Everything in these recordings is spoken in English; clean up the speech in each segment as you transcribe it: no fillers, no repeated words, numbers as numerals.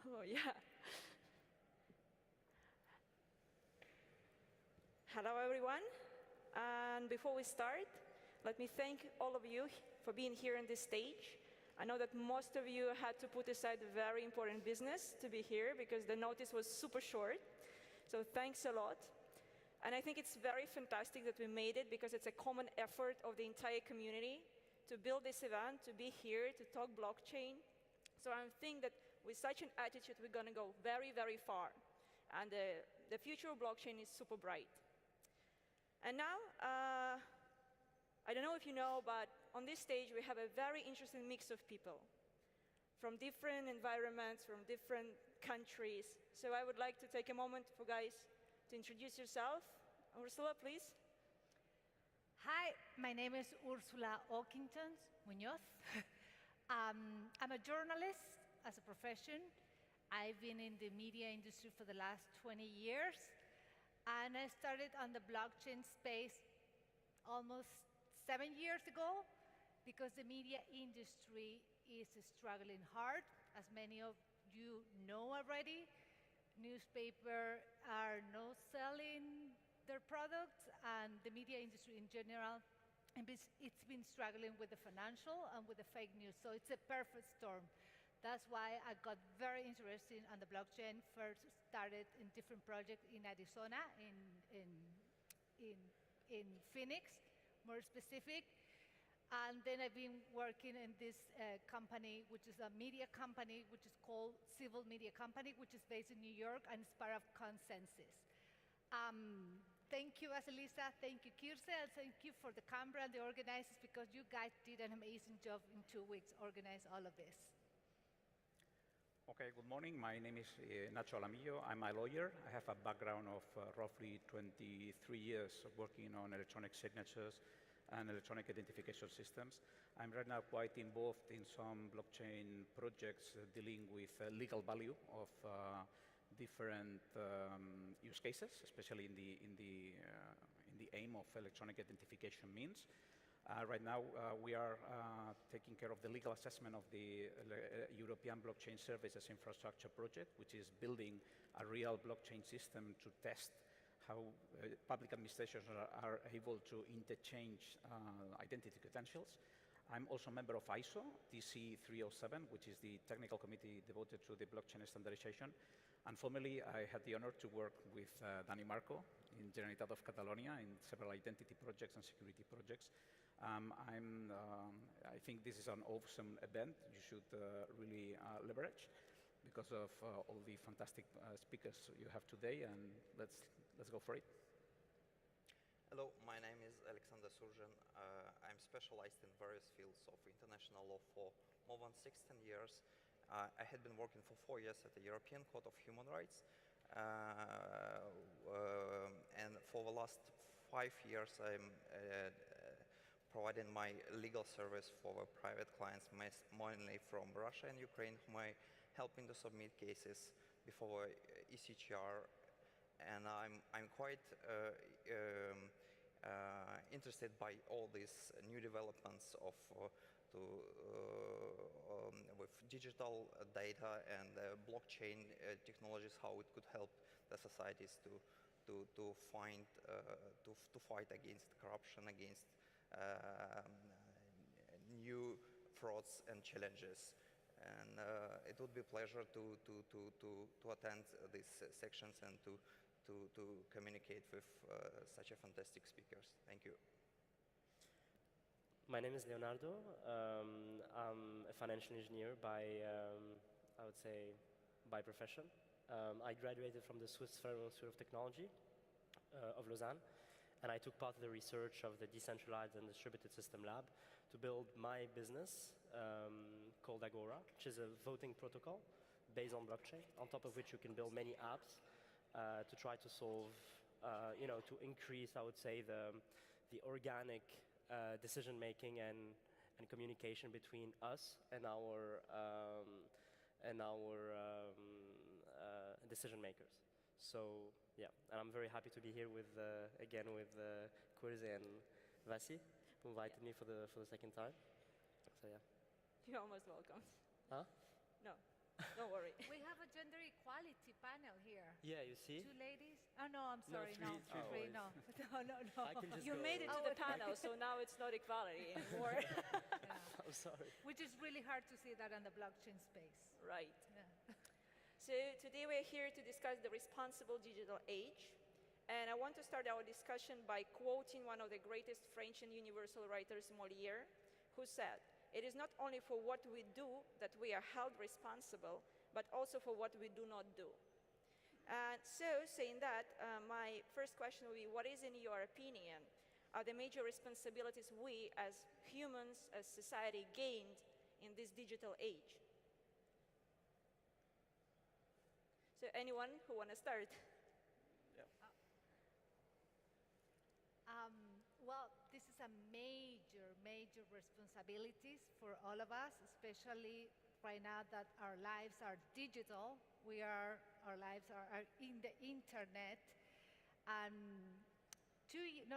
Oh, yeah. Hello, everyone. And before we start, let me thank all of you for being here on this stage. I know that most of you had to put aside very important business to be here because the notice was super short. So thanks a lot. And I think it's very fantastic that we made it because it's a common effort of the entire community to build this event, to be here, to talk blockchain. So I think that with such an attitude, we're going to go very, very far. And the future of blockchain is super bright. And now, I don't know if you know, but on this stage, we have a very interesting mix of people from different environments, from different countries. So I would like to take a moment for guys to introduce yourself. Ursula, please. Hi, my name is Ursula Oakington Munoz. I'm a journalist as a profession. I've been in the media industry for the last 20 years. And I started on the blockchain space almost 7 years ago because the media industry is struggling hard, as many of you know already. Newspapers are not selling their products, and the media industry in general, it's been struggling with the financial and with the fake news. So it's a perfect storm. That's why I got very interested in the blockchain. First started in different projects in Arizona, in Phoenix, more specific. And then I've been working in this company, which is a media company, which is called Civil Media Company, which is based in New York, and it's part of Consensus. Thank you, Vasilisa. Thank you, Kirse. And thank you for the Canberra and the organizers, because you guys did an amazing job in 2 weeks, organize all of this. Okay, good morning. My name is Nacho Alamillo. I'm a lawyer. I have a background of roughly 23 years of working on electronic signatures and electronic identification systems. I'm right now quite involved in some blockchain projects dealing with legal value of different use cases, especially in the aim of electronic identification means. Right now, we are taking care of the legal assessment of the European Blockchain Services Infrastructure project, which is building a real blockchain system to test how public administrations are able to interchange identity credentials. I'm also a member of ISO TC307, which is the technical committee devoted to the blockchain standardization. And formerly, I had the honor to work with Dani Marco in Generalitat of Catalonia in several identity projects and security projects. I think this is an awesome event you should really leverage because of all the fantastic speakers you have today, and let's go for it. Hello, my name is Alexander Surjan. I'm specialized in various fields of international law for more than 16 years. I had been working for 4 years at the European Court of Human Rights. And for the last 5 years, I'm providing my legal service for private clients, mainly from Russia and Ukraine, whom I'm helping to submit cases before ECHR. And I'm quite interested by all these new developments with digital data and blockchain technologies, how it could help the societies to fight against corruption, against new frauds and challenges. And it would be a pleasure to attend these sections and to communicate with such a fantastic speakers. Thank you. My name is Leonardo. I'm a financial engineer by, I would say, by profession. I graduated from the Swiss Federal Institute of Technology of Lausanne, and I took part of the research of the Decentralized and Distributed System Lab to build my business called Agora, which is a voting protocol based on blockchain, on top of which you can build many apps to try to solve, to increase, I would say, the organic decision-making and communication between us and our decision-makers. So yeah, and I'm very happy to be here with again with Kurze and Vasi, who invited me for the second time. So yeah. You're almost welcome. Huh? No. Don't worry. We have a gender equality panel here. Yeah, you see? Two ladies? Oh, no, I'm No, sorry. three, No, three three, boys. no. No, no. I can just You go. made it to the panel, so now it's not equality anymore. Yeah. I'm sorry. Which is really hard to see that on the blockchain space. Right. Yeah. So today we're here to discuss the responsible digital age. And I want to start our discussion by quoting one of the greatest French and universal writers, Molière, who said, "It is not only for what we do that we are held responsible, but also for what we do not do." And so, saying that, my first question will be, what is, in your opinion, are the major responsibilities we as humans, as society, gained in this digital age? So anyone who want to start? Well, this is a major responsibilities for all of us, especially right now that our lives are digital. Our lives are in the internet. And 3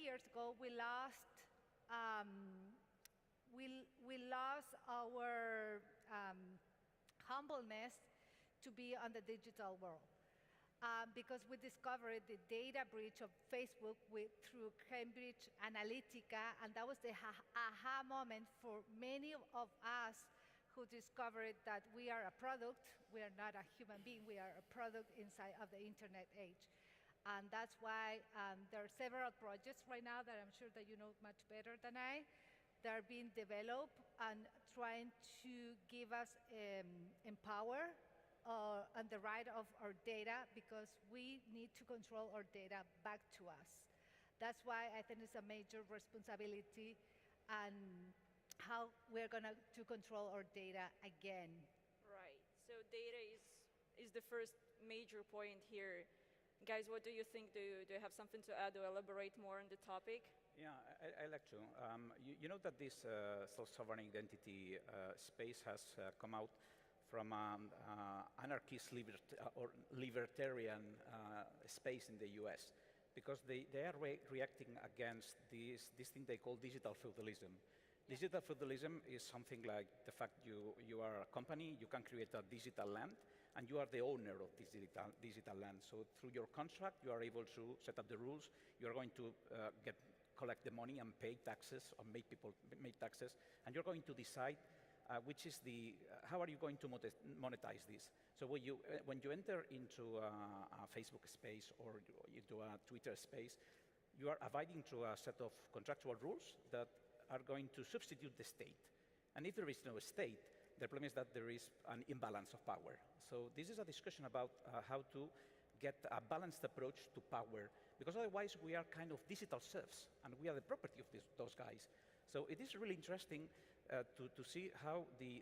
years ago, we lost our humbleness to be on the digital world. Because we discovered the data breach of Facebook through Cambridge Analytica, and that was the aha moment for many of us who discovered that we are a product. We are not a human being. We are a product inside of the internet age. And that's why there are several projects right now that I'm sure that you know much better than I. They're being developed and trying to give us empower on the right of our data, because we need to control our data back to us. That's why I think it's a major responsibility, and how we're going to control our data again. Right. So data is the first major point here. Guys, what do you think? Do you have something to add or elaborate more on the topic? Yeah, I like to. You know that this self-sovereign identity space has come out from anarchist or libertarian space in the US, because they are reacting against this thing they call digital feudalism. Yeah. Digital feudalism is something like the fact you are a company, you can create a digital land, and you are the owner of this digital land. So through your contract, you are able to set up the rules, you are going to collect the money and pay taxes, or make people make taxes, and you're going to decide how are you going to monetize this? So when you enter into a Facebook space or into a Twitter space, you are abiding to a set of contractual rules that are going to substitute the state. And if there is no state, the problem is that there is an imbalance of power. So this is a discussion about how to get a balanced approach to power, because otherwise we are kind of digital serfs, and we are the property of those guys. So it is really interesting to see how the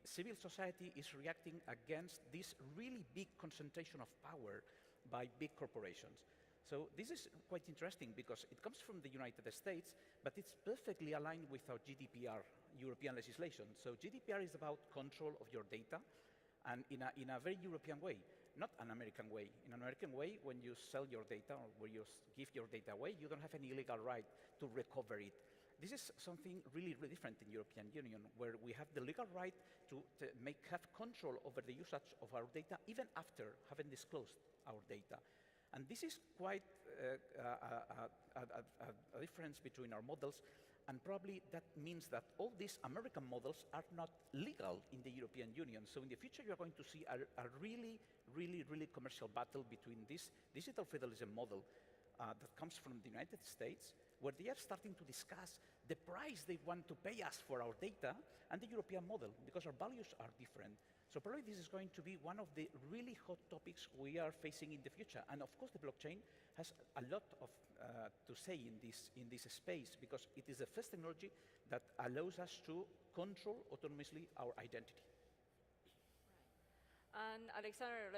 civil society is reacting against this really big concentration of power by big corporations. So this is quite interesting because it comes from the United States, but it's perfectly aligned with our GDPR, European legislation. So GDPR is about control of your data, and in a very European way, not an American way. In an American way, when you sell your data or when you give your data away, you don't have any legal right to recover it. This is something really, really different in European Union, where we have the legal right to have control over the usage of our data even after having disclosed our data. And this is quite a difference between our models, and probably that means that all these American models are not legal in the European Union. So in the future, you're going to see a really, really, really commercial battle between this digital feudalism model that comes from the United States, where they are starting to discuss the price they want to pay us for our data, and the European model, because our values are different. So probably this is going to be one of the really hot topics we are facing in the future. And of course, the blockchain has a lot of to say in this space, because it is the first technology that allows us to control autonomously our identity. Right. And Alexander,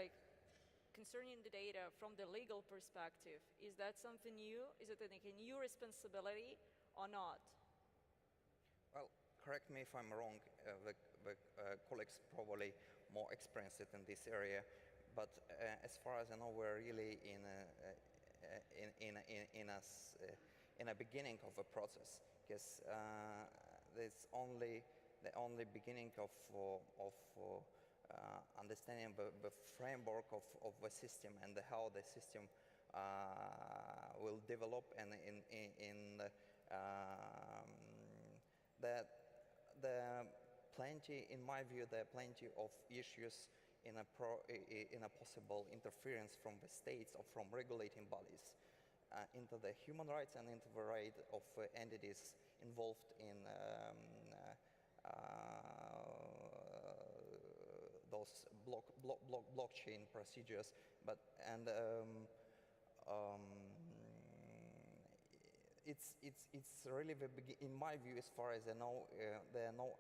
concerning the data from the legal perspective, is that something new? Is it a new responsibility or not? Well, correct me if I'm wrong. The colleagues probably more experienced in this area, but as far as I know, we're really in a beginning of a process, because it's only the beginning of understanding the framework of the system and how the system will develop, and in my view, there are plenty of issues in a possible interference from the states or from regulating bodies into the human rights and into the right of entities involved in those blockchain procedures. It's really in my view, as far as I know,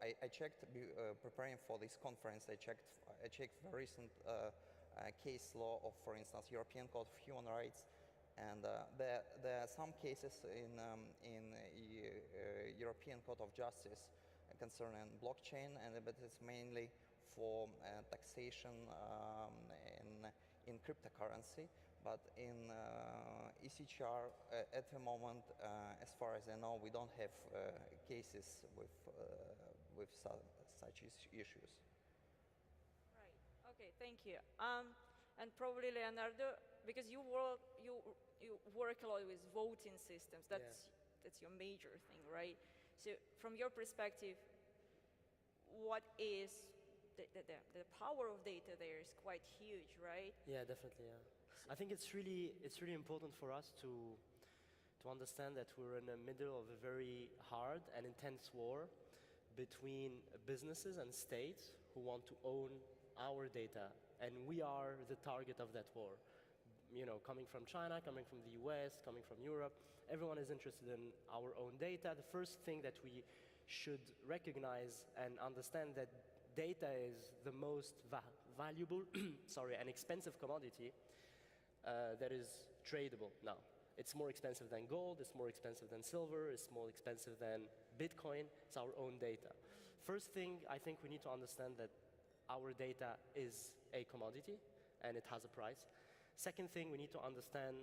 I checked preparing for this conference. I checked the recent case law of, for instance, European Court of Human Rights, and there are some cases in European Court of Justice concerning blockchain, but it's mainly for taxation in cryptocurrency. But in ECHR, at the moment, as far as I know, we don't have cases with such issues. Right. Okay. Thank you. And probably Leonardo, because you work a lot with voting systems. That's your major thing, right? So from your perspective, what is the power of data there is quite huge, right? Yeah, definitely. Yeah. I think it's really important for us to understand that we're in the middle of a very hard and intense war between businesses and states who want to own our data, and we are the target of that war. You know, coming from China, coming from the US, coming from Europe, everyone is interested in our own data. The first thing that we should recognize and understand that data is the most valuable and expensive commodity that is tradable now. It's more expensive than gold, it's more expensive than silver, it's more expensive than Bitcoin. It's our own data. First thing, I think we need to understand that our data is a commodity and it has a price. Second thing, we need to understand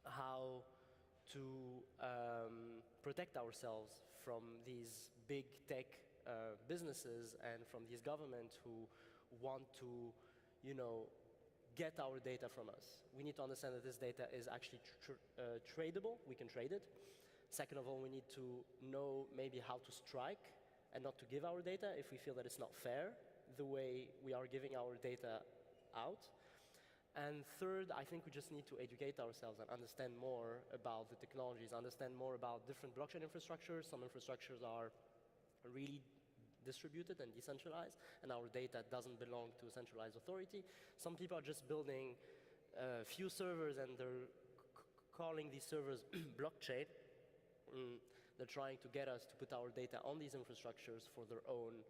how to protect ourselves from these big tech businesses and from these governments who want to, get our data from us. We need to understand that this data is actually tradable. We can trade it. Second of all, we need to know maybe how to strike and not to give our data if we feel that it's not fair the way we are giving our data out. And third, I think we just need to educate ourselves and understand more about the technologies, understand more about different blockchain infrastructures. Some infrastructures are really distributed and decentralized, and our data doesn't belong to a centralized authority. Some people are just building a few servers and they're calling these servers blockchain. They're trying to get us to put our data on these infrastructures for their own,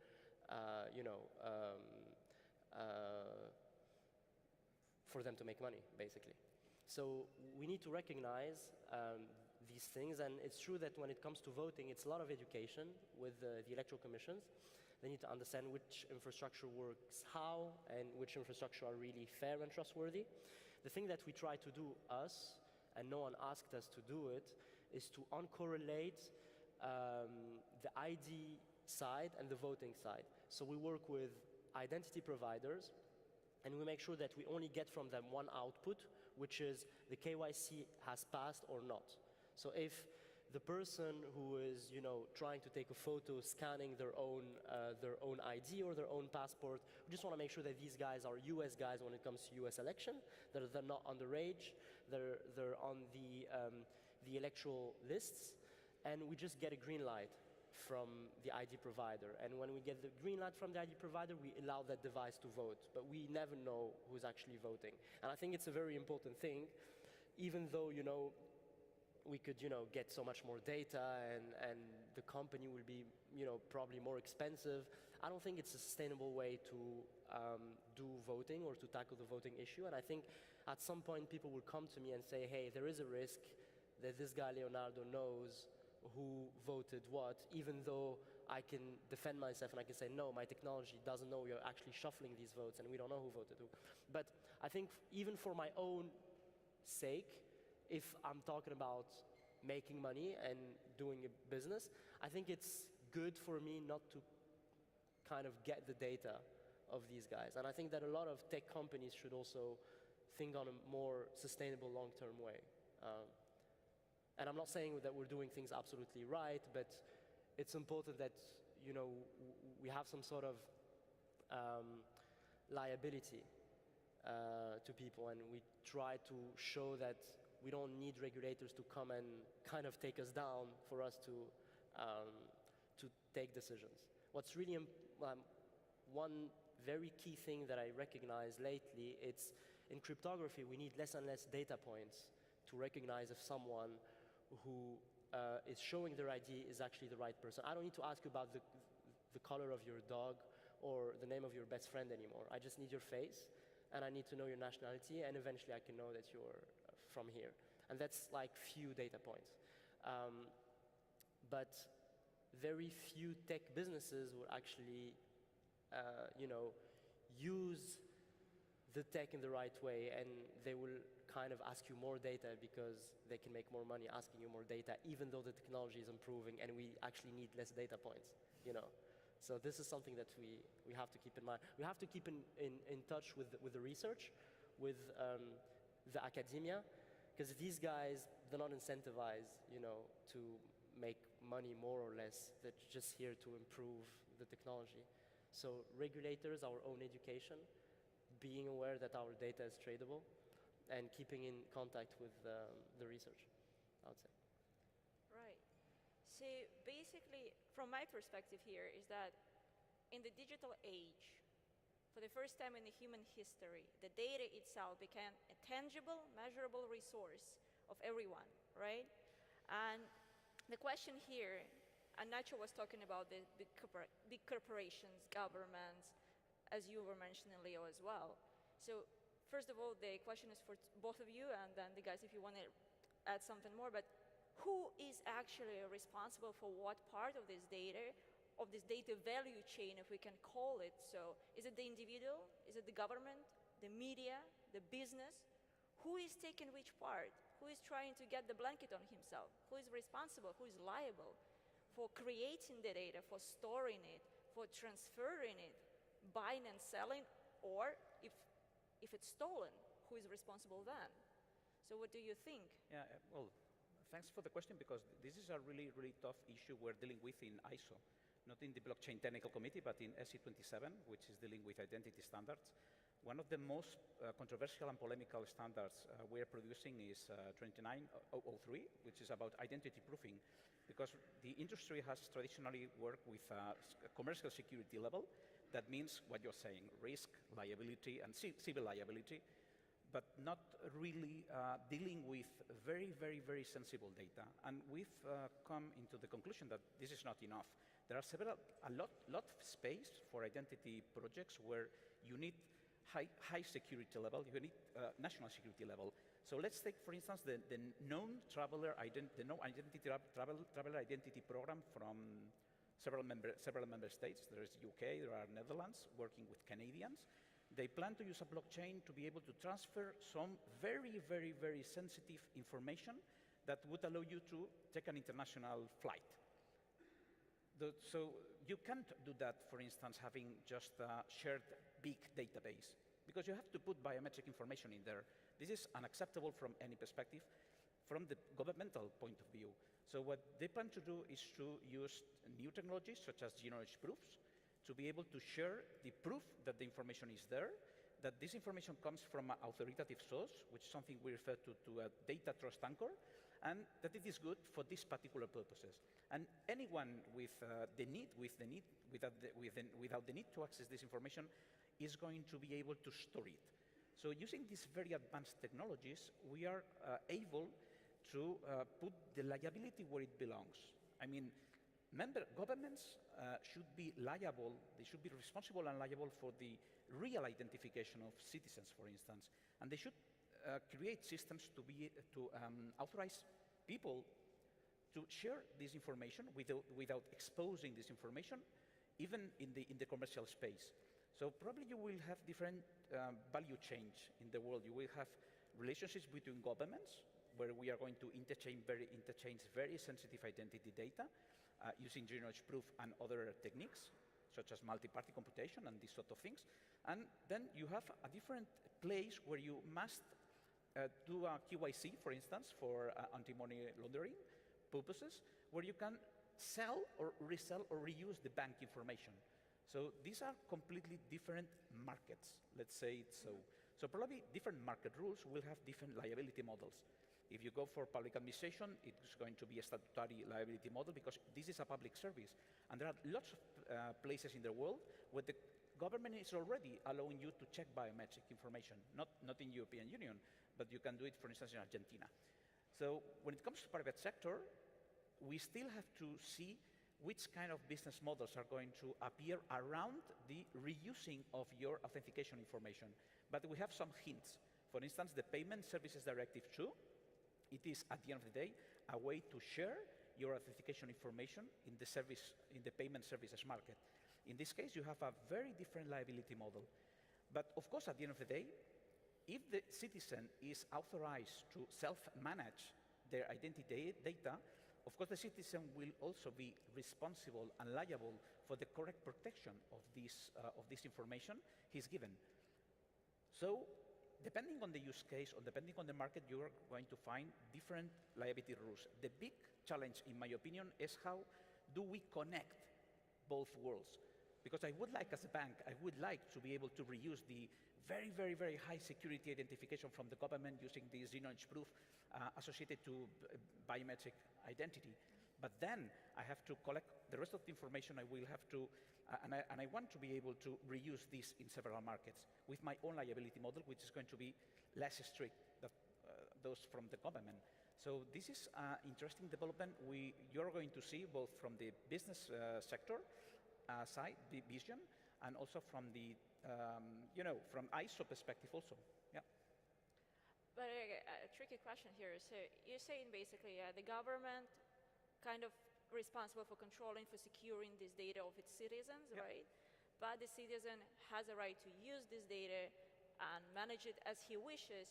for them to make money, basically. So we need to recognize these things, and it's true that when it comes to voting, it's a lot of education with the electoral commissions. They need to understand which infrastructure works how and which infrastructure are really fair and trustworthy. The thing that we try to do, us, and no one asked us to do it, is to uncorrelate the ID side and the voting side. So we work with identity providers, and we make sure that we only get from them one output, which is the KYC has passed or not. So if the person who is, trying to take a photo scanning their own ID or their own passport, we just want to make sure that these guys are US guys when it comes to US election, that they're not underage, they're on the electoral lists, and we just get a green light from the ID provider. And when we get the green light from the ID provider, we allow that device to vote, but we never know who's actually voting. And I think it's a very important thing, even though, we could, get so much more data and the company will be, probably more expensive. I don't think it's a sustainable way to do voting or to tackle the voting issue. And I think at some point people will come to me and say, hey, there is a risk that this guy Leonardo knows who voted what, even though I can defend myself and I can say, no, my technology doesn't know you're actually shuffling these votes and we don't know who voted who. But I think even for my own sake, if I'm talking about making money and doing a business, I think it's good for me not to kind of get the data of these guys. And I think that a lot of tech companies should also think on a more sustainable long-term way. And I'm not saying that we're doing things absolutely right, but it's important that, you know, we have some sort of liability to people, and we try to show that we don't need regulators to come and kind of take us down for us to take decisions. What's really one very key thing that I recognize lately, it's in cryptography we need less and less data points to recognize if someone who is showing their ID is actually the right person. I don't need to ask you about the color of your dog or the name of your best friend anymore. I just need your face, and I need to know your nationality, and eventually I can know that you're from here. And that's like few data points. But very few tech businesses will actually, you know, use the tech in the right way, and they will kind of ask you more data because they can make more money asking you more data, even though the technology is improving and we actually need less data points, you know. So this is something that we have to keep in mind. We have to keep in touch with the research, with the academia, because these guys, they're not incentivized, you know, to make money more or less. They're just here to improve the technology. So regulators, our own education, being aware that our data is tradable, and keeping in contact with the research, I would say. Right. So basically, from my perspective here, is that in the digital age, for the first time in the human history, the data itself became a tangible, measurable resource of everyone, right? And the question here, and Nacho was talking about the big corporations, governments, as you were mentioning, Leo, as well. So first of all, the question is for both of you, and then the guys, if you want to add something more, but who is actually responsible for what part of this data value chain, if we can call it so? Is it the individual? Is it the government, the media, the business? Who is taking which part? Who is trying to get the blanket on himself? Who is responsible? Who is liable for creating the data, for storing it, for transferring it, buying and selling, or if it's stolen, who is responsible then? So what do you think? Yeah, well, thanks for the question, because this is a really, really tough issue we're dealing with in ISO, not in the Blockchain Technical Committee, but in SE27, which is dealing with identity standards. One of the most controversial and polemical standards we are producing is 29003, which is about identity proofing, because the industry has traditionally worked with a commercial security level. That means what you're saying, risk, liability, and civil liability, but not really dealing with very, very, very sensible data. And we've come into the conclusion that this is not enough. There are a lot of space for identity projects where you need high security level, you need national security level. So let's take, for instance, the known traveler traveler identity program from several member states. There is UK, there are Netherlands working with Canadians. They plan to use a blockchain to be able to transfer some very, very, very sensitive information that would allow you to take an international flight. So you can't do that, for instance, having just a shared big database, because you have to put biometric information in there. This is unacceptable from any perspective, from the governmental point of view. So what they plan to do is to use new technologies, such as zero-knowledge proofs, to be able to share the proof that the information is there, that this information comes from an authoritative source, which is something we refer to a data trust anchor, and that it is good for these particular purposes. And anyone without the need to access this information is going to be able to store it. So using these very advanced technologies, we are able to put the liability where it belongs. I mean, governments should be liable, they should be responsible and liable for the real identification of citizens, for instance. And they should create systems to authorize people to share this information without exposing this information, even in the commercial space. So probably you will have different value change in the world. You will have relationships between governments, where we are going to interchange very sensitive identity data using zero-knowledge proof and other techniques. such as multi-party computation and these sort of things. And then you have a different place where you must do a KYC, for instance, for anti-money laundering purposes, where you can sell or resell or reuse the bank information. So these are completely different markets, let's say it so. So probably different market rules will have different liability models. If you go for public administration, it's going to be a statutory liability model because this is a public service. And there are lots of places in the world where the government is already allowing you to check biometric information, not in European Union, but you can do it, for instance, in Argentina. So when it comes to private sector, we still have to see which kind of business models are going to appear around the reusing of your authentication information. But we have some hints. For instance, the Payment Services Directive 2, it is, at the end of the day, a way to share your authentication information in the payment services market. In this case, you have a very different liability model. But of course, at the end of the day, if the citizen is authorized to self-manage their identity data, of course, the citizen will also be responsible and liable for the correct protection of this information he's given. So, depending on the use case or depending on the market, you are going to find different liability rules. The big challenge, in my opinion, is how do we connect both worlds? Because I would like, as a bank, I would like to be able to reuse the very, very, very high security identification from the government using the zero-knowledge proof associated to biometric identity. But then I have to collect the rest of the information. I will have to, and I want to be able to reuse this in several markets with my own liability model, which is going to be less strict than those from the government. So this is an interesting development you're going to see both from the business sector side, the vision, and also from the, from ISO perspective also. Yeah. But a tricky question here. So you're saying basically the government kind of responsible for controlling, for securing this data of its citizens, yeah. right? But the citizen has a right to use this data and manage it as he wishes.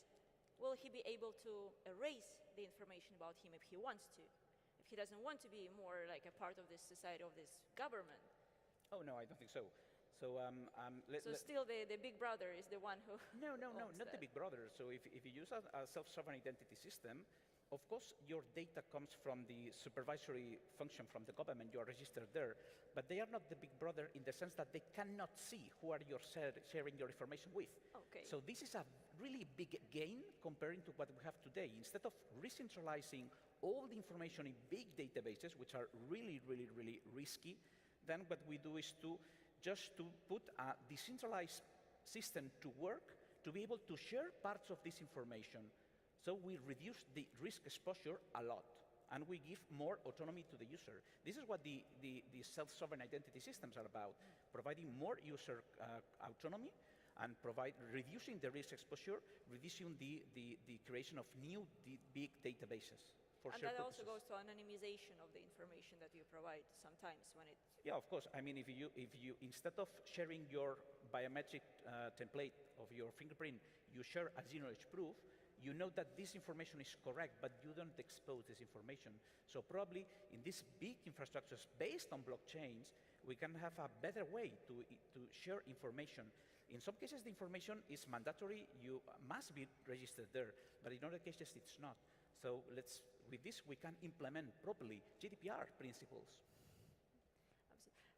Will he be able to erase the information about him if he wants to? If he doesn't want to be more like a part of this society, of this government? Oh, no, I don't think so. So, still the big brother is the one who No, not that. the big brother. So if you use a self-sovereign identity system, of course your data comes from the supervisory function from the government. You are registered there, but they are not the big brother in the sense that they cannot see who are you sharing your information with. Okay. So this is a really big gain comparing to what we have today. Instead of re-centralizing all the information in big databases, which are really, really, really risky, then what we do is to put a decentralized system to work to be able to share parts of this information. So we reduce the risk exposure a lot, and we give more autonomy to the user. This is what the self-sovereign identity systems are about, providing more user autonomy and reducing the risk exposure, reducing the creation of new big databases. And that also goes to anonymization of the information that you provide sometimes when it... Yeah, of course. I mean, if you instead of sharing your biometric template of your fingerprint, you share a zero-knowledge proof, you know that this information is correct, but you don't expose this information. So probably in these big infrastructures based on blockchains, we can have a better way to share information. In some cases, the information is mandatory. You must be registered there, but in other cases, it's not. So with this, we can implement properly GDPR principles.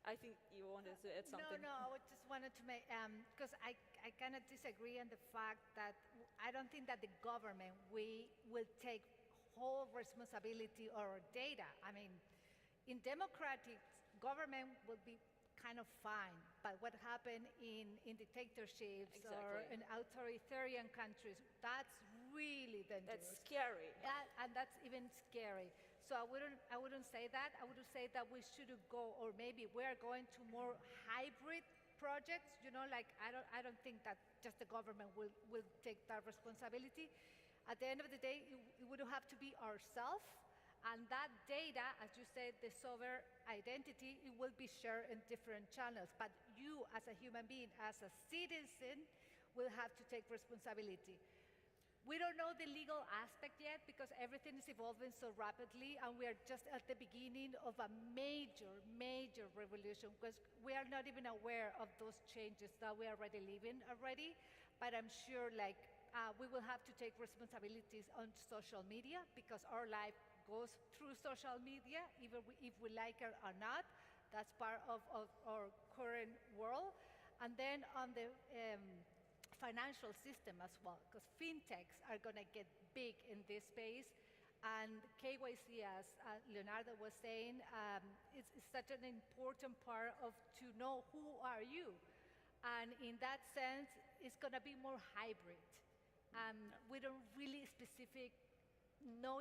I think you wanted to add something. No, I just wanted to make, because I cannot disagree on the fact that I don't think that the government will take whole responsibility or data. I mean, in democratic government will be kind of fine, but what happened in dictatorships or in authoritarian countries, that's really dangerous. That's scary. And that's even scary. So I wouldn't say that. I would say that we should go, or maybe we're going to more hybrid projects. Like I don't think that just the government will take that responsibility. At the end of the day, it would have to be ourselves. And that data, as you said, the sovereign identity, it will be shared in different channels. But you, as a human being, as a citizen, will have to take responsibility. We don't know the legal aspect yet because everything is evolving so rapidly, and we are just at the beginning of a major, major revolution because we are not even aware of those changes that we are already living already. But I'm sure we will have to take responsibilities on social media because our life goes through social media, even if we like it or not. That's part of our current world. And then on the financial system as well, because fintechs are going to get big in this space. And KYC, as Leonardo was saying, it's such an important part of to know who are you. And in that sense, it's going to be more hybrid. We don't really know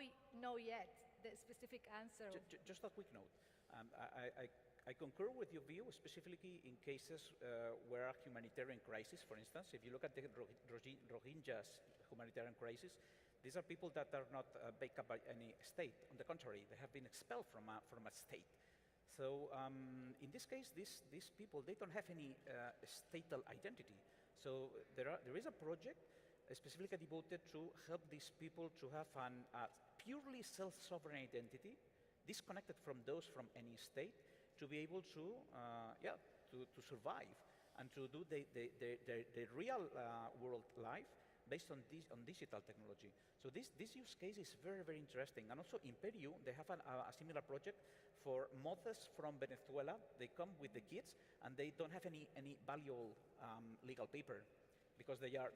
yet the specific answer. Just a quick note. I concur with your view, specifically in cases where a humanitarian crisis, for instance. If you look at the Rohingyas humanitarian crisis, these are people that are not backed up by any state. On the contrary, they have been expelled from a state. So in this case, these people, they don't have any statal identity. So there is a project specifically devoted to help these people to have a purely self-sovereign identity, disconnected from those from any state, to be able to survive and to do the real world life based on digital technology. So this use case is very, very interesting. And also in Peru, they have a similar project for mothers from Venezuela. They come with the kids and they don't have any valuable legal paper because they are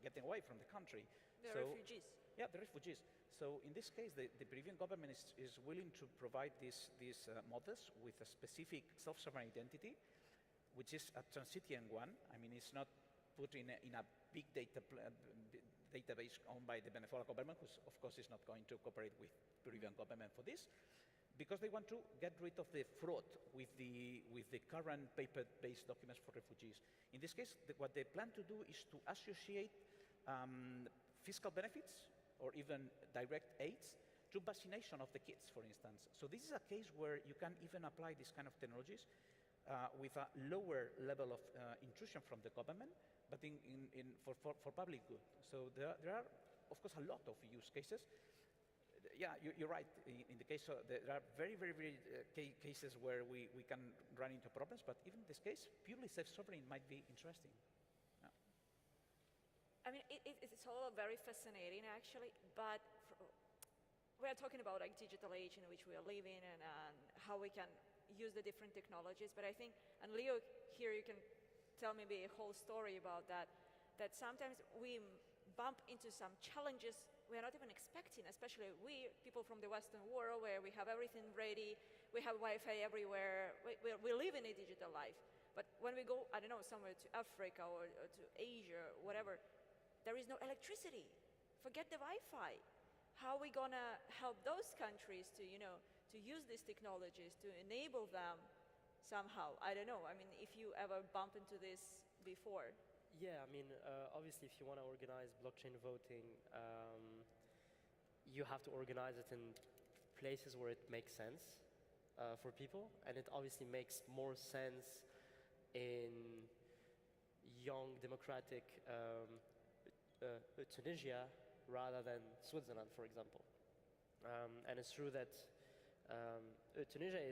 getting away from the country. They're refugees. Yeah, the refugees. So in this case, the Peruvian government is willing to provide these mothers with a specific self-sovereign identity, which is a transition one. I mean, it's not put in a big database owned by the Venezuelan government, who of course is not going to cooperate with Peruvian government for this, because they want to get rid of the fraud with the current paper-based documents for refugees. In this case, what they plan to do is to associate fiscal benefits or even direct aids to vaccination of the kids, for instance. So this is a case where you can even apply these kind of technologies with a lower level of intrusion from the government, but for public good. So there are, of course, a lot of use cases. Yeah, you're right. In the case of, there are very, very, very cases where we can run into problems, but even in this case, purely self-sovereign might be interesting. I mean, it's all very fascinating, actually, but we are talking about like digital age in which we are living and how we can use the different technologies. But I think, and Leo, here you can tell maybe a whole story about that, that sometimes we bump into some challenges we are not even expecting, especially we, people from the Western world, where we have everything ready, we have Wi-Fi everywhere, we live in a digital life. But when we go, I don't know, somewhere to Africa or to Asia or whatever, there is no electricity. Forget the Wi-Fi. How are we gonna help those countries to, to use these technologies, to enable them somehow? I don't know. I mean, if you ever bump into this before. Yeah, I mean, obviously, if you want to organize blockchain voting, you have to organize it in places where it makes sense for people, and it obviously makes more sense in young, democratic Tunisia rather than Switzerland, for example. And it's true that Tunisia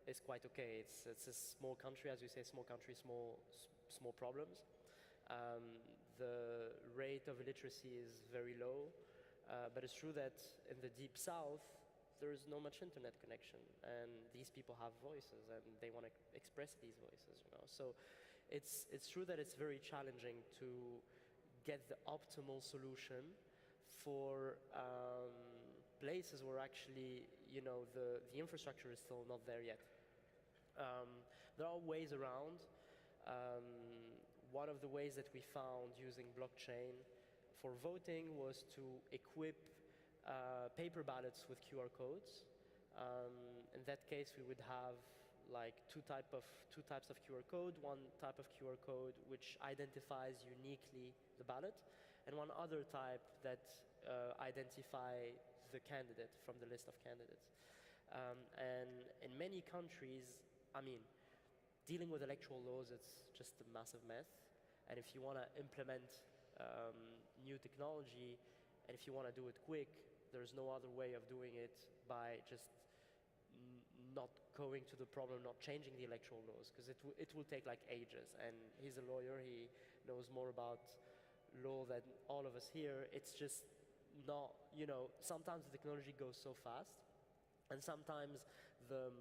is quite okay. It's a small country, as you say, small country, small problems. The rate of illiteracy is very low, but it's true that in the deep south, there is no much internet connection, and these people have voices, and they want to express these voices, So it's true that it's very challenging to get the optimal solution for places where actually, the infrastructure is still not there yet. There are ways around. One of the ways that we found using blockchain for voting was to equip paper ballots with QR codes. In that case, we would have like two types of QR code, one type of QR code which identifies uniquely the ballot, and one other type that identify the candidate from the list of candidates. And in many countries, I mean, dealing with electoral laws, it's just a massive mess. And if you want to implement new technology, and if you want to do it quick, there's no other way of doing it by just not going to the problem, not changing the electoral laws, because it will take like ages. And he's a lawyer, he knows more about law than all of us here. It's just not, sometimes the technology goes so fast, and sometimes the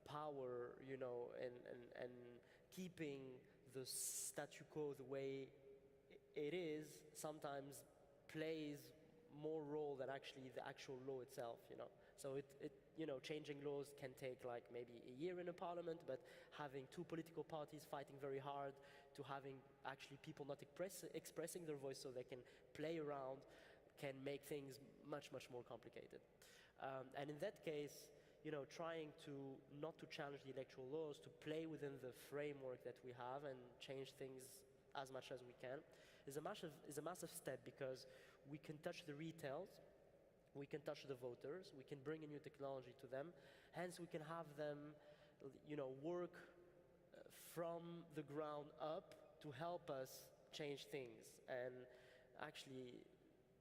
power, and keeping the statu quo the way it is sometimes plays more role than actually the actual law itself, So changing laws can take like maybe a year in a parliament, but having two political parties fighting very hard to having actually people not expressing their voice so they can play around can make things much, much more complicated. And in that case, trying to not to challenge the electoral laws, to play within the framework that we have and change things as much as we can is a massive step, because we can touch the retails, we can touch the voters, we can bring a new technology to them, hence we can have them work from the ground up to help us change things. And actually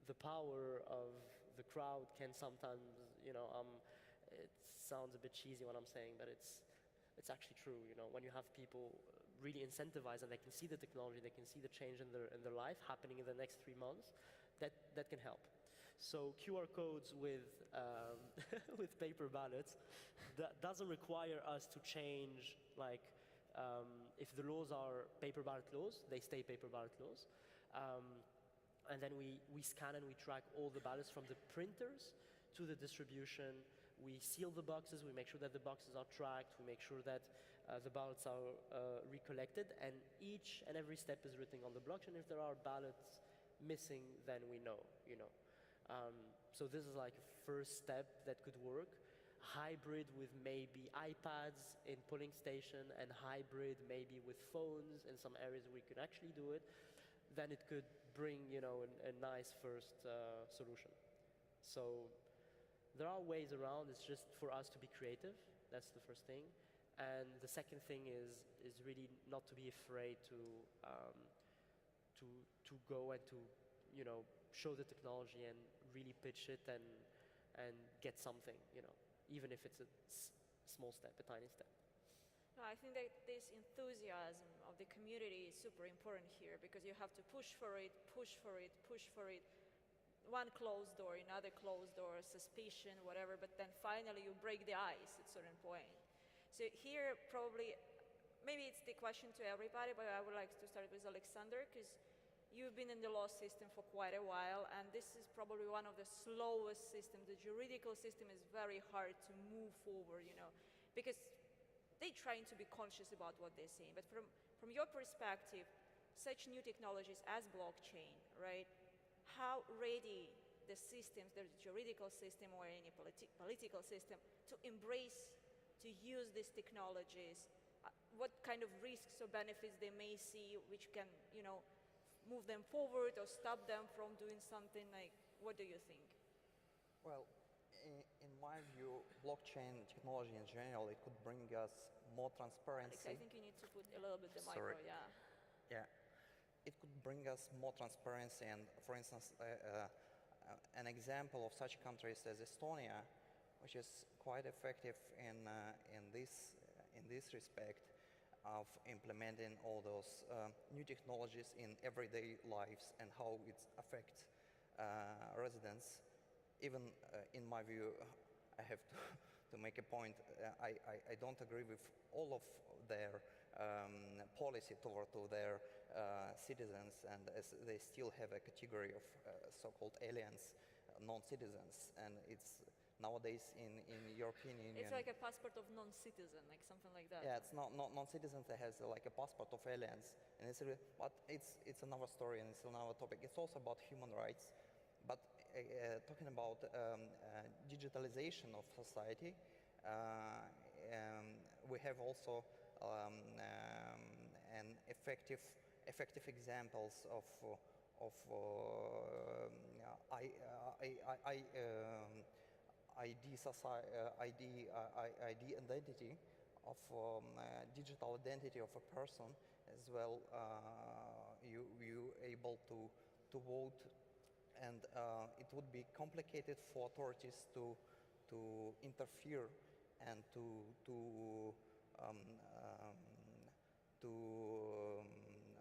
the power of the crowd can sometimes, it sounds a bit cheesy what I'm saying, but it's actually true. When you have people really incentivized and they can see the technology, they can see the change in their life happening in the next 3 months, that can help. So QR codes with with paper ballots, that doesn't require us to change, like if the laws are paper ballot laws, they stay paper ballot laws. And then we scan and we track all the ballots from the printers to the distribution. We seal the boxes, we make sure that the boxes are tracked, we make sure that the ballots are recollected, and each and every step is written on the blockchain. If there are ballots missing, then we know, So this is like a first step that could work. Hybrid with maybe iPads in polling station, and hybrid maybe with phones in some areas where we can actually do it. Then it could bring, a nice first solution. So there are ways around. It's just for us to be creative. That's the first thing. And the second thing is really not to be afraid to go and to show the technology and really pitch it and get something, even if it's a small step, a tiny step. No, I think that this enthusiasm of the community is super important here, because you have to push for it, push for it, push for it. One closed door, another closed door, suspicion, whatever, but then finally you break the ice at a certain point. So here probably, maybe it's the question to everybody, but I would like to start with Alexander, because you've been in the law system for quite a while, and this is probably one of the slowest systems. The juridical system is very hard to move forward, because they're trying to be conscious about what they're saying. But from your perspective, such new technologies as blockchain, right? How ready the systems, the juridical system or any political system, to embrace, to use these technologies? What kind of risks or benefits they may see, which can, move them forward or stop them from doing something? Like, what do you think? Well, in my view, blockchain technology in general, it could bring us more transparency. Alex, I think you need to put a little bit the Sorry. micro, yeah. Yeah, it could bring us more transparency, and for instance, an example of such countries as Estonia, which is quite effective in this respect of implementing all those new technologies in everyday lives and how it affects residents. Even in my view, I have to make a point. I don't agree with all of their policy toward to their citizens, and as they still have a category of so-called aliens, non-citizens, and it's nowadays in European Union. It's like a passport of non-citizen, like something like that. Yeah, it's not non-citizens that has like a passport of aliens, and but it's another story and it's another topic. It's also about human rights, but talking about digitalization of society, we have also an effective examples of ID identity of digital identity of a person, as well you able to vote, and it would be complicated for authorities to interfere and um, um, to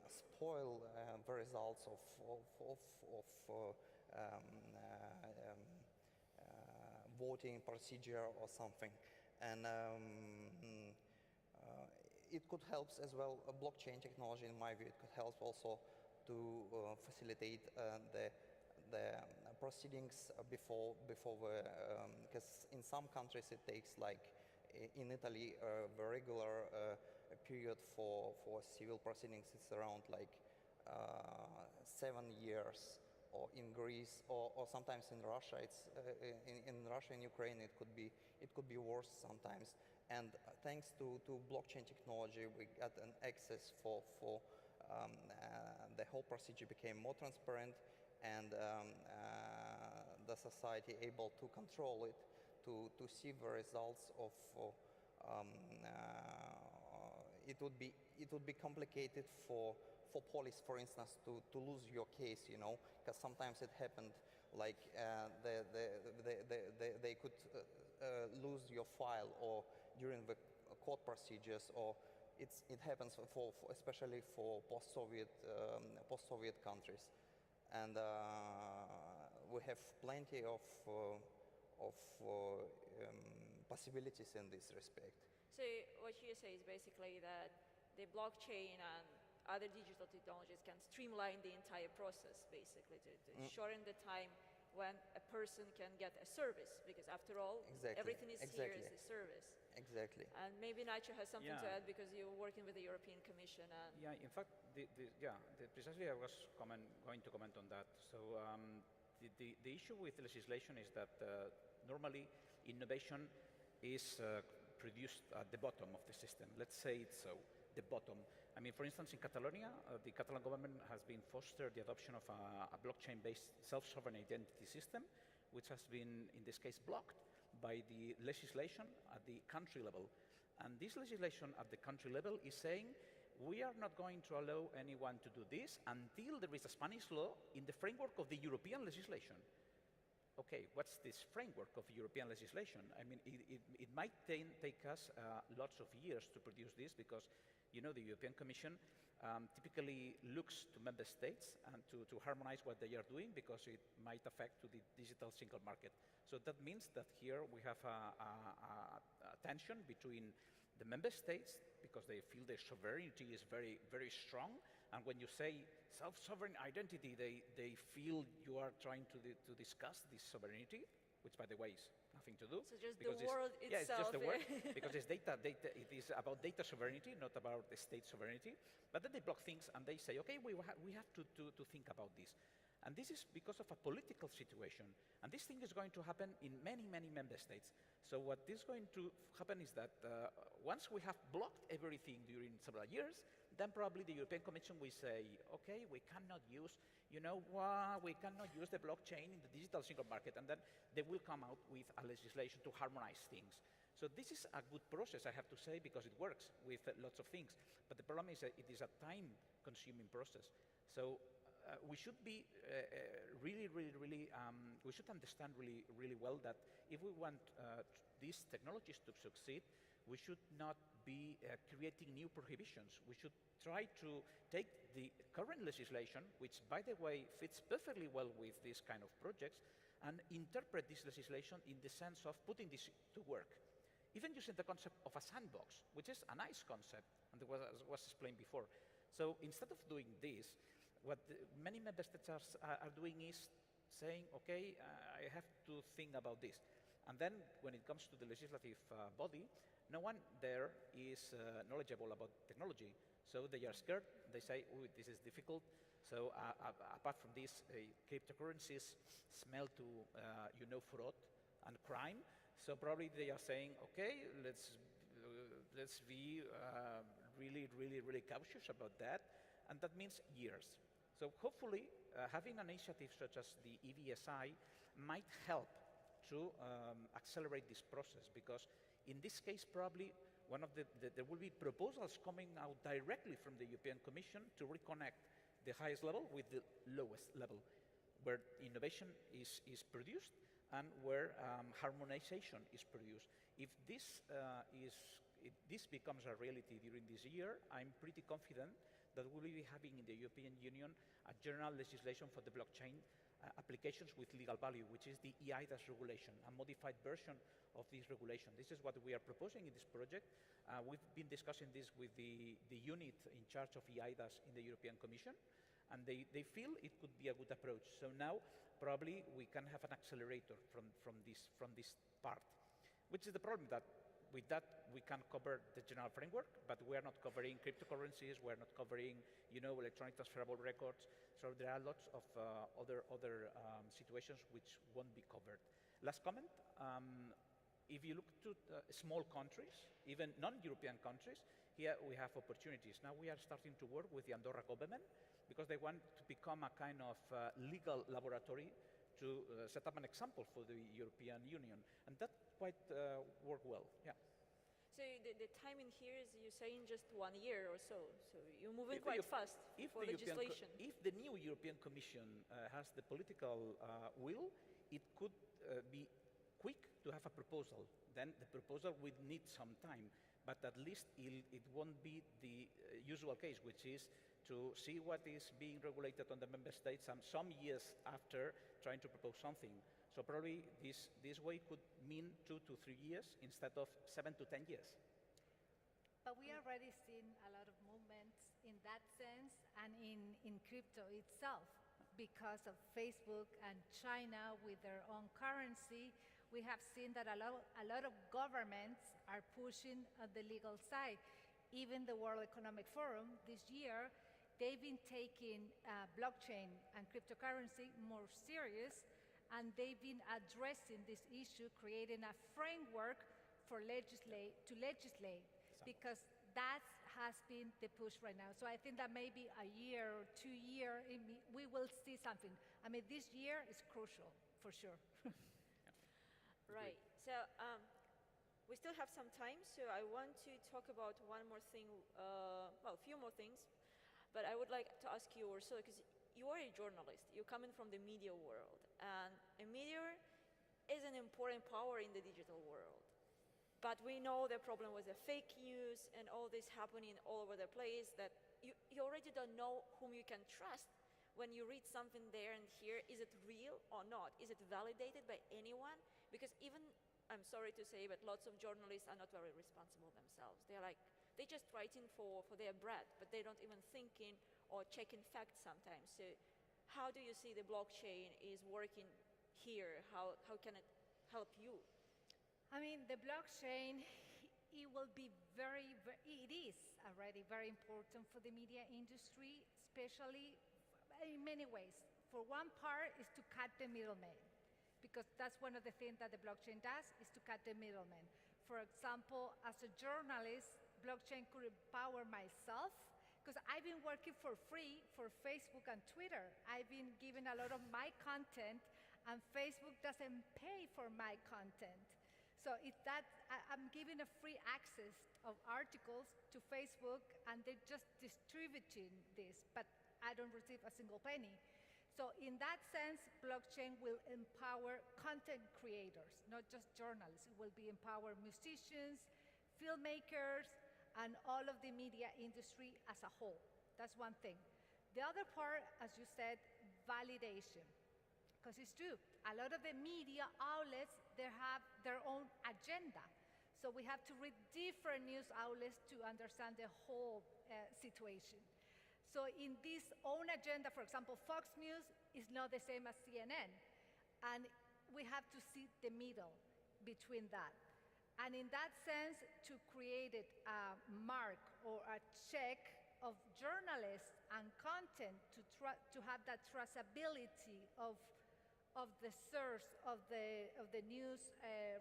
spoil the results of voting procedure or something. And it could help as well. Blockchain technology, in my view, it could help also to facilitate the proceedings before the, because in some countries it takes, like in Italy, the regular period for civil proceedings is around like 7 years, or in Greece, or sometimes in Russia. It's in Russia and Ukraine it could be worse sometimes. And thanks to blockchain technology, we got an access for the whole procedure became more transparent, and the society able to control it, to see the results of. It would be complicated for police, for instance, to lose your case, you know, because sometimes it happened like they could lose your file, or during the court procedures, or it happens for especially for post-Soviet countries, and we have plenty of possibilities in this respect. So what you say is basically that the blockchain and other digital technologies can streamline the entire process, basically, to shorten the time when a person can get a service, because after all, everything is here is a service. Exactly. And maybe Nacho has something to add, because you're working with the European Commission. And yeah, in fact, precisely I was going to comment on that. So the issue with legislation is that normally innovation is produced at the bottom of the system. Let's say it's so, the bottom. I mean, for instance, in Catalonia, the Catalan government has been fostered the adoption of a blockchain-based self-sovereign identity system, which has been, in this case, blocked by the legislation at the country level. And this legislation at the country level is saying, we are not going to allow anyone to do this until there is a Spanish law in the framework of the European legislation. Okay, what's this framework of European legislation? I mean, it might take us lots of years to produce this, because, you know, the European Commission typically looks to member states and to harmonize what they are doing, because it might affect to the digital single market. So that means that here we have a tension between the member states, because they feel their sovereignty is very, very strong. And when you say self-sovereign identity, they feel you are trying to discuss this sovereignty, which, by the way, is nothing to do. So just the word itself. Yeah, it's just the word, because it's data. It is about data sovereignty, not about the state sovereignty. But then they block things, and they say, okay, we have to think about this. And this is because of a political situation. And this thing is going to happen in many, many member states. So what is going to happen is that once we have blocked everything during several years, then probably the European Commission will say, okay, we cannot use, we cannot use the blockchain in the digital single market. And then they will come out with a legislation to harmonize things. So this is a good process, I have to say, because it works with lots of things. But the problem is that it is a time-consuming process. So we should be we should understand really well that if we want these technologies to succeed, we should not be creating new prohibitions. We should try to take the current legislation, which, by the way, fits perfectly well with this kind of projects, and interpret this legislation in the sense of putting this to work. Even using the concept of a sandbox, which is a nice concept, and was explained before. So instead of doing this, what many member states are doing is saying, okay, I have to think about this. And then when it comes to the legislative body, no one there is knowledgeable about technology. So they are scared. They say, oh, this is difficult. So apart from this, cryptocurrencies smell to, fraud and crime. So probably they are saying, okay, let's be really cautious about that. And that means years. So hopefully, having an initiative such as the EVSI might help to accelerate this process, because in this case, probably there will be proposals coming out directly from the European Commission to reconnect the highest level with the lowest level, where innovation is produced and where harmonization is produced. If this becomes a reality during this year, I'm pretty confident that we will be having in the European Union a general legislation for the blockchain applications with legal value, which is the eIDAS regulation, a modified version of this regulation. This is what we are proposing in this project. We've been discussing this with the unit in charge of eIDAS in the European Commission, and they feel it could be a good approach. So now, probably, we can have an accelerator from this part, which is the problem that with that, we can cover the general framework, but we are not covering cryptocurrencies, we are not covering, electronic transferable records. So there are lots of other situations which won't be covered. Last comment, if you look to small countries, even non-European countries, here we have opportunities. Now we are starting to work with the Andorra government because they want to become a kind of legal laboratory to set up an example for the European Union. And that quite worked well, yeah. So the timing here is you're saying just 1 year or so. So you're moving quite fast for legislation. If the new European Commission has the political will, it could be quick to have a proposal. Then the proposal would need some time, but at least it won't be the usual case, which is to see what is being regulated on the member states and some years after trying to propose something. So probably this way could mean 2 to 3 years instead of 7 to 10 years. But we already seen a lot of movements in that sense and in crypto itself. Because of Facebook and China with their own currency, we have seen that a lot of governments are pushing on the legal side. Even the World Economic Forum this year, they've been taking blockchain and cryptocurrency more serious, and they've been addressing this issue, creating a framework to legislate, because that has been the push right now. So I think that maybe a year or 2 years, we will see something. I mean, this year is crucial, for sure. Right. So we still have some time, so I want to talk about one more thing, well, a few more things. But I would like to ask you, Ursula, because you are a journalist. You're coming from the media world. And a media is an important power in the digital world. But we know the problem with the fake news and all this happening all over the place, that you already don't know whom you can trust when you read something there and here. Is it real or not? Is it validated by anyone? Because even, I'm sorry to say, but lots of journalists are not very responsible themselves. They're just writing for their bread, but they don't even thinking or checking facts sometimes. So how do you see the blockchain is working here? How can it help you? I mean, the blockchain, it will be it is already very important for the media industry, especially in many ways. For one part is to cut the middleman, because that's one of the things that the blockchain does, is to cut the middleman. For example, as a journalist, blockchain could empower myself, because I've been working for free for Facebook and Twitter. I've been giving a lot of my content, and Facebook doesn't pay for my content. So I'm giving a free access of articles to Facebook, and they're just distributing this, but I don't receive a single penny. So in that sense, blockchain will empower content creators, not just journalists. It will empower musicians, filmmakers, and all of the media industry as a whole. That's one thing. The other part, as you said, validation. Because it's true, a lot of the media outlets, they have their own agenda. So we have to read different news outlets to understand the whole situation. So in this own agenda, for example, Fox News is not the same as CNN. And we have to see the middle between that. And in that sense, to create a mark or a check of journalists and content to have that traceability of the source of the news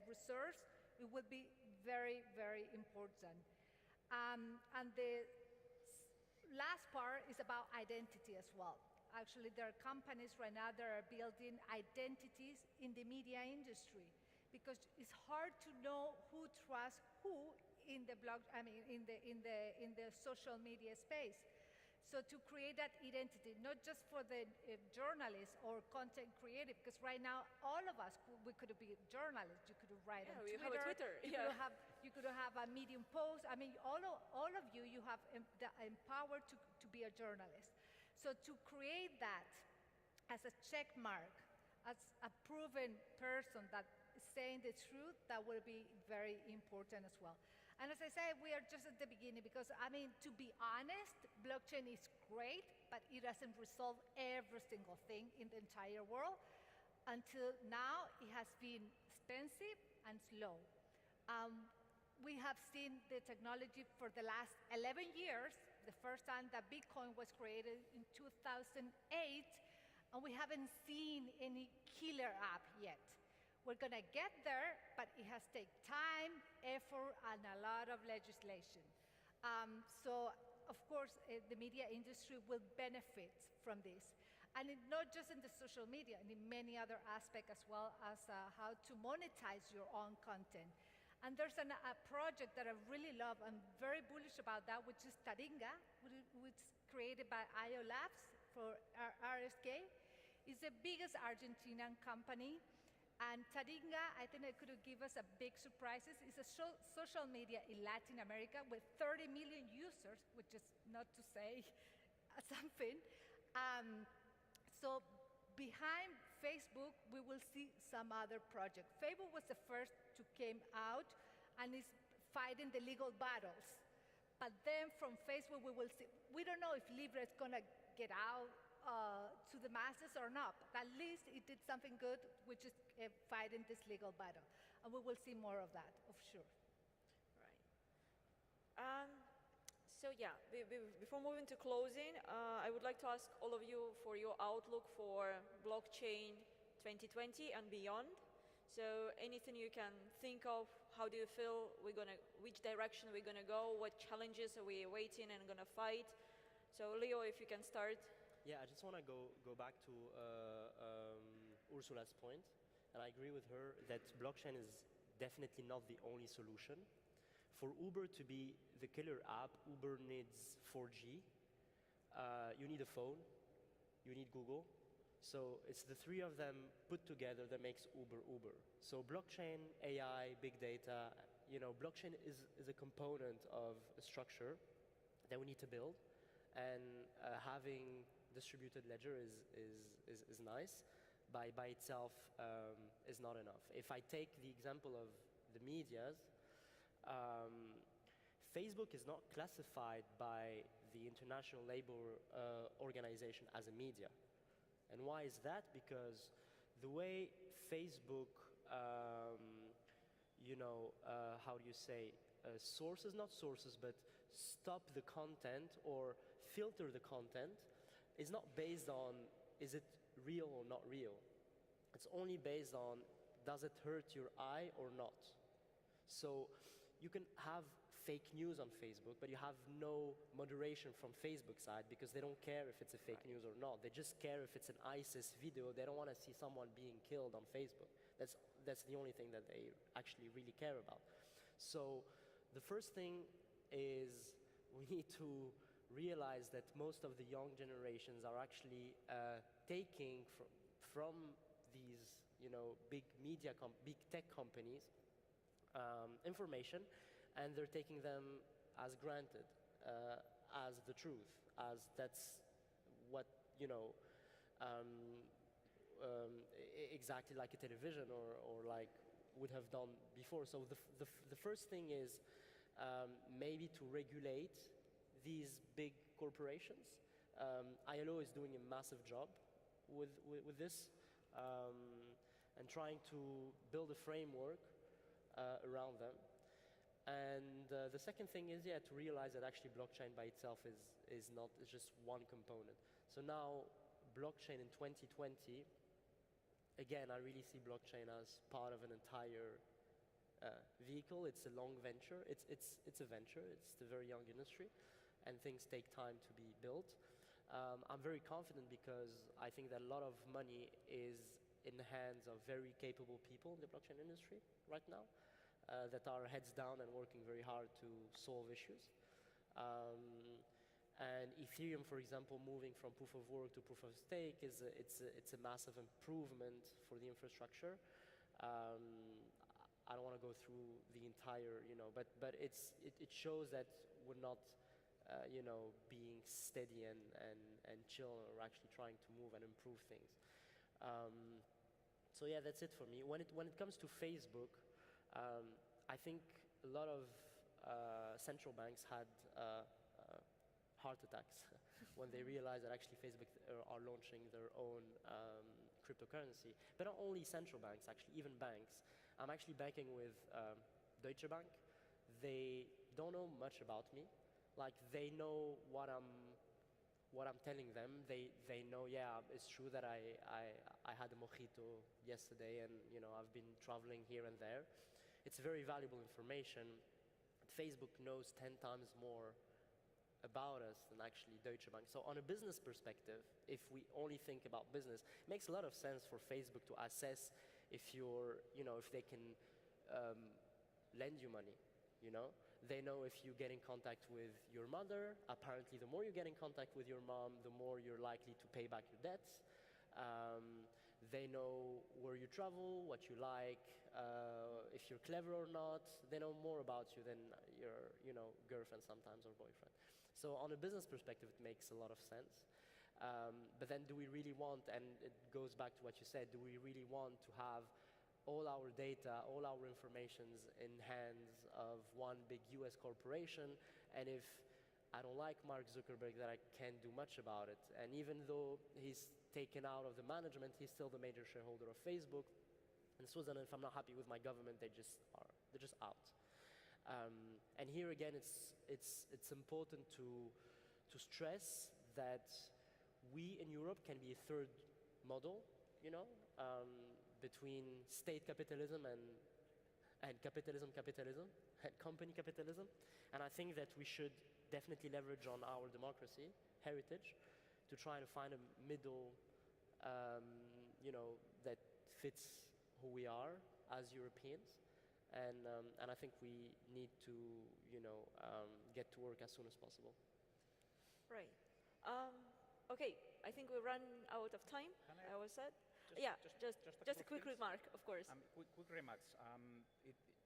resource, it would be very, very important. And the last part is about identity as well. Actually, there are companies right now that are building identities in the media industry, because it's hard to know who trusts who in the social media space. So to create that identity, not just for the journalist or content creator, because right now all of us, we could be journalists. You could write on we Twitter. have a Twitter. You could have a Medium post. I mean, all of you, you have the empowered to be a journalist. So to create that as a check mark, as a proven person that is saying the truth, that will be very important as well. And as I said, we are just at the beginning because, I mean, to be honest, blockchain is great, but it doesn't resolve every single thing in the entire world. Until now, it has been expensive and slow. We have seen the technology for the last 11 years, the first time that Bitcoin was created in 2008, and we haven't seen any killer app yet. We're going to get there, but it has taken time, effort, and a lot of legislation. So, of course, the media industry will benefit from this. And not just in the social media, and in many other aspects as well as how to monetize your own content. And there's a project that I really love, I'm very bullish about that, which is Taringa, which is created by IO Labs for RSK. It's the biggest Argentinian company. And Taringa, I think it could give us a big surprises. It's a social media in Latin America with 30 million users, which is not to say something. So behind Facebook, we will see some other project. Facebook was the first to came out and is fighting the legal battles. But then from Facebook, we will see, we don't know if Libra is gonna get out to the masses or not. But at least it did something good, which is fighting this legal battle. And we will see more of that, of sure. Right. So yeah, before moving to closing, I would like to ask all of you for your outlook for blockchain 2020 and beyond. So anything you can think of, how do you feel which direction we're gonna go, what challenges are we awaiting and gonna fight? So Leo, if you can start. Yeah, I just want to go back to Ursula's point, and I agree with her that blockchain is definitely not the only solution. For Uber to be the killer app, Uber needs 4G. You need a phone. You need Google. So it's the three of them put together that makes Uber Uber. So blockchain, AI, big data, blockchain is a component of a structure that we need to build. And having distributed ledger is nice. By itself is not enough. If I take the example of the medias, Facebook is not classified by the International Labour Organization as a media. And why is that? Because the way Facebook, but stop the content or filter the content is not based on is it real or not real. It's only based on does it hurt your eye or not. So you can have fake news on Facebook, but you have no moderation from Facebook side because they don't care if it's a fake news or not. They just care if it's an ISIS video. They don't want to see someone being killed on Facebook. That's the only thing that they actually really care about. So the first thing is we need to realize that most of the young generations are actually taking from these big big tech companies information, and they're taking them as granted, as the truth, as that's what exactly like a television or like would have done before. So the first thing is maybe to regulate these big corporations. ILO is doing a massive job with this and trying to build a framework around them. And the second thing is, to realize that actually blockchain by itself is just one component. So now blockchain in 2020, again, I really see blockchain as part of an entire vehicle. It's a long venture. It's a venture. It's a very young industry, and things take time to be built. I'm very confident because I think that a lot of money is in the hands of very capable people in the blockchain industry right now that are heads down and working very hard to solve issues. And Ethereum, for example, moving from proof of work to proof of stake it's a massive improvement for the infrastructure. I don't want to go through the entire, but it shows that we're not, being steady and chill. We're actually trying to move and improve things. So yeah, that's it for me. When it comes to Facebook, I think a lot of central banks had heart attacks when they realized that actually Facebook are launching their own cryptocurrency. But not only central banks, actually, even banks. I'm actually banking with Deutsche Bank. They don't know much about me. Like, they know what I'm telling them. They know, yeah, it's true that I had a mojito yesterday, and I've been traveling here and there. It's very valuable information. Facebook knows 10 times more about us than actually Deutsche Bank. So on a business perspective, if we only think about business, it makes a lot of sense for Facebook to assess if if they can lend you money, They know if you get in contact with your mother. Apparently, the more you get in contact with your mom, the more you're likely to pay back your debts. They know where you travel, what you like, if you're clever or not. They know more about you than your, girlfriend sometimes or boyfriend. So on a business perspective, it makes a lot of sense. But then do we really want, and it goes back to what you said, do we really want to have all our data, all our informations in hands of one big US corporation, and if I don't like Mark Zuckerberg, that I can't do much about it. And even though he's taken out of the management, he's still the major shareholder of Facebook. In Switzerland, if I'm not happy with my government, they're just out. And here again, it's important to stress that we in Europe can be a third model, between state capitalism and capitalism, and company capitalism. And I think that we should definitely leverage on our democracy heritage to try to find a middle, that fits who we are as Europeans. And I think we need to, get to work as soon as possible. Right. Okay, I think we run out of time, I was said. Just a quick remark, of course. Quick remarks.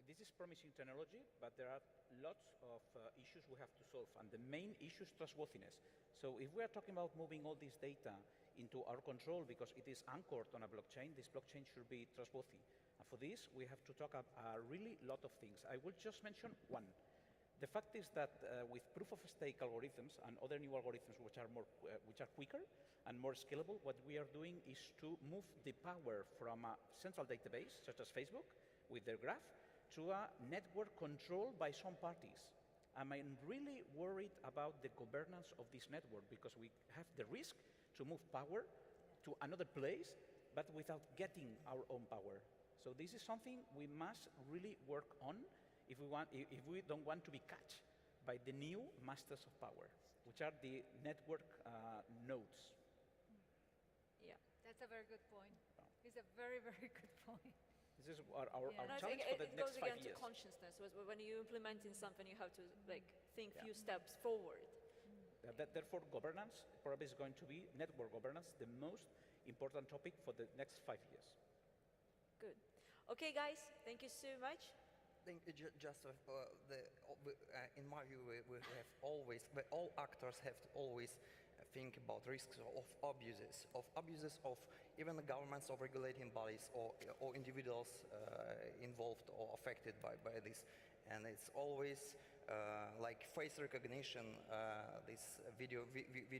This is promising technology, but there are lots of issues we have to solve, and the main issue is trustworthiness. So if we are talking about moving all this data into our control because it is anchored on a blockchain, this blockchain should be trustworthy. And for this, we have to talk about a really lot of things. I will just mention one. The fact is that with proof-of-stake algorithms and other new algorithms which are quicker and more scalable, what we are doing is to move the power from a central database, such as Facebook, with their graph, to a network controlled by some parties. I'm really worried about the governance of this network because we have the risk to move power to another place, but without getting our own power. So this is something we must really work on if we don't want to be caught by the new masters of power, which are the network nodes. Yeah. That's a very good point. It's a very, very good point. This is our No, challenge for the it next goes 5 again years. to consciousness. When you're implementing something, you have to think few steps forward. Therefore, governance probably is going to be network governance, the most important topic for the next 5 years. Good. Okay, guys, thank you so much. In my view, we have always, all actors have to always think about risks of abuses of even the governments, of regulating bodies, or individuals involved or affected by this. And it's always like face recognition, this video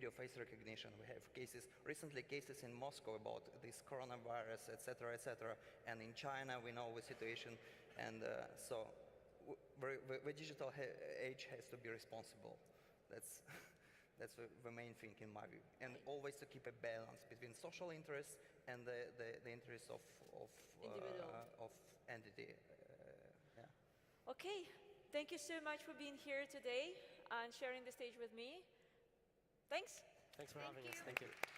face recognition. We have recently cases in Moscow about this coronavirus, etc., etc. And in China, we know the situation. And so the digital age has to be responsible. That's the main thing in my view. And always to keep a balance between social interests and the interests of entity. Okay, thank you so much for being here today and sharing the stage with me. Thanks. Thanks for having us. you. Thank you.